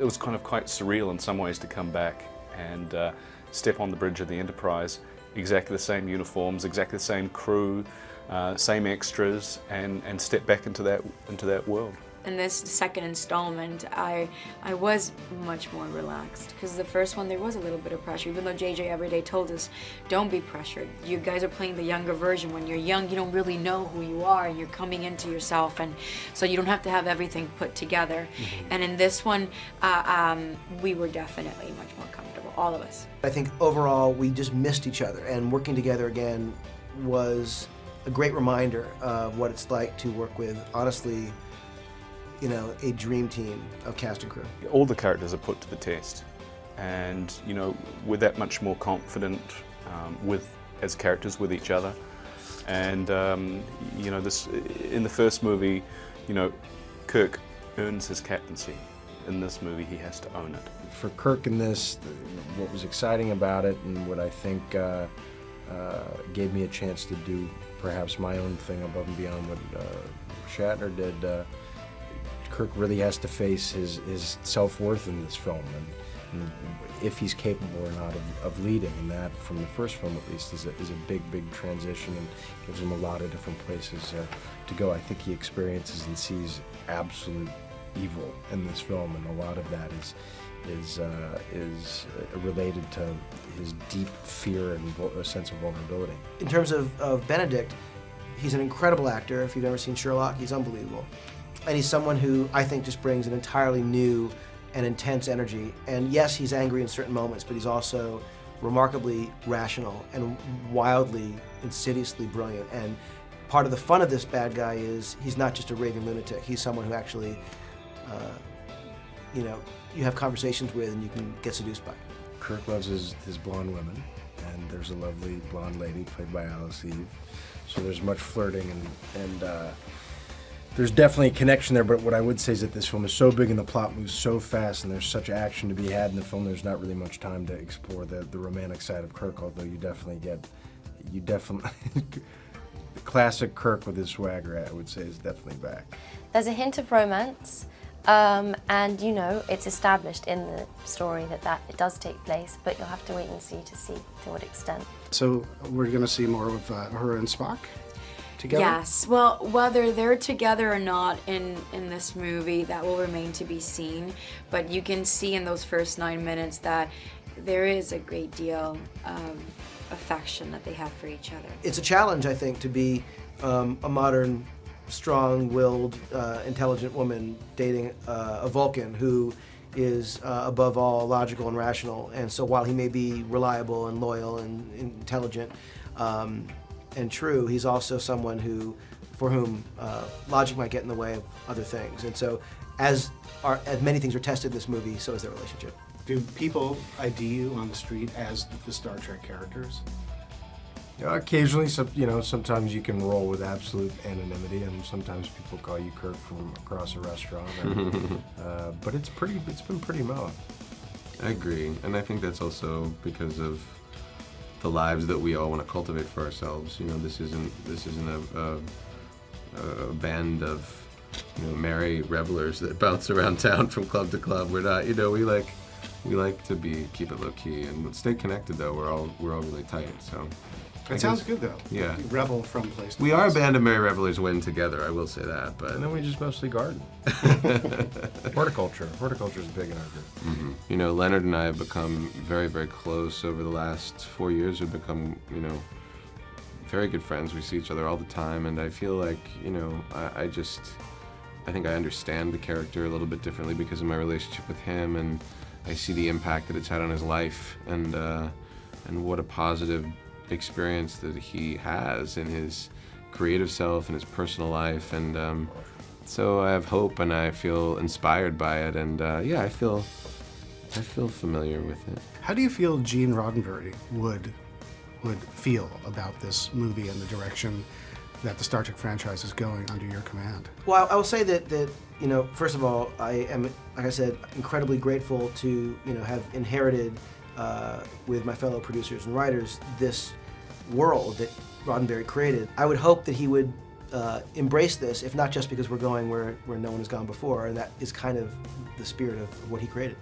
was kind of quite surreal in some ways to come back and step on the bridge of the Enterprise, exactly the same uniforms, exactly the same crew, same extras, and step back into that world. In this second installment, I was much more relaxed, because the first one there was a little bit of pressure, even though JJ every day told us, don't be pressured. You guys are playing the younger version. When you're young, you don't really know who you are, and you're coming into yourself, and so you don't have to have everything put together. And in this one, we were definitely much more comfortable, all of us. I think overall we just missed each other, and working together again was a great reminder of what it's like to work with, honestly, you know, a dream team of cast and crew. All the characters are put to the test, and you know, we're that much more confident as characters with each other. And you know, in the first movie, you know, Kirk earns his captaincy. In this movie, he has to own it. For Kirk in this, what was exciting about it, and what I think gave me a chance to do perhaps my own thing above and beyond what Shatner did. Kirk really has to face his self-worth in this film, and if he's capable or not of leading, and that, from the first film at least, is a big transition, and gives him a lot of different places to go. I think he experiences and sees absolute evil in this film, and a lot of that is related to his deep fear and a sense of vulnerability. In terms of Benedict, he's an incredible actor. If you've ever seen Sherlock, he's unbelievable. And he's someone who I think just brings an entirely new and intense energy. And yes, he's angry in certain moments, but he's also remarkably rational and wildly, insidiously brilliant. And part of the fun of this bad guy is he's not just a raving lunatic. He's someone who actually, you know, you have conversations with and you can get seduced by. Kirk loves his blonde women, and there's a lovely blonde lady played by Alice Eve. So there's much flirting, and there's definitely a connection there, but what I would say is that this film is so big and the plot moves so fast, and there's such action to be had in the film, there's not really much time to explore the romantic side of Kirk, although you definitely the classic Kirk with his swagger, I would say, is definitely back. There's a hint of romance, and you know, it's established in the story that it does take place, but you'll have to wait and see to what extent. So we're going to see more of her and Spock together? Yes. Well, whether they're together or not in this movie, that will remain to be seen. But you can see in those first 9 minutes that there is a great deal of affection that they have for each other. It's a challenge, I think, to be a modern, strong-willed, intelligent woman dating a Vulcan who is, above all, logical and rational. And so while he may be reliable and loyal and intelligent, and true, he's also someone for whom logic might get in the way of other things. And so, as many things are tested in this movie, so is their relationship. Do people ID you on the street as the Star Trek characters? Occasionally, sometimes you can roll with absolute anonymity, and sometimes people call you Kirk from across a restaurant. But it's been pretty mellow. I agree, and I think that's also because of the lives that we all want to cultivate for ourselves. You know, this isn't a band of, you know, merry revelers that bounce around town from club to club. We're not, you know, we like to keep it low key and stay connected. Though we're all really tight. So That sounds good though. Yeah. You revel from place to We place. are a band of merry revelers when together. I will say that, but And then we just mostly garden. Horticulture is big in our group. Mm-hmm. You know, Leonard and I have become very, very close over the last 4 years. We've become, you know, very good friends. We see each other all the time, and I feel like, you know, I think I understand the character a little bit differently because of my relationship with him, and I see the impact that it's had on his life, and what a positive experience that he has in his creative self and his personal life, and so I have hope and I feel inspired by it, and yeah, I feel familiar with it. How do you feel Gene Roddenberry would feel about this movie and the direction that the Star Trek franchise is going under your command? Well, I will say that you know, first of all, I am, like I said, incredibly grateful to, you know, have inherited with my fellow producers and writers this world that Roddenberry created. I would hope that he would embrace this, if not just because we're going where no one has gone before, and that is kind of the spirit of what he created.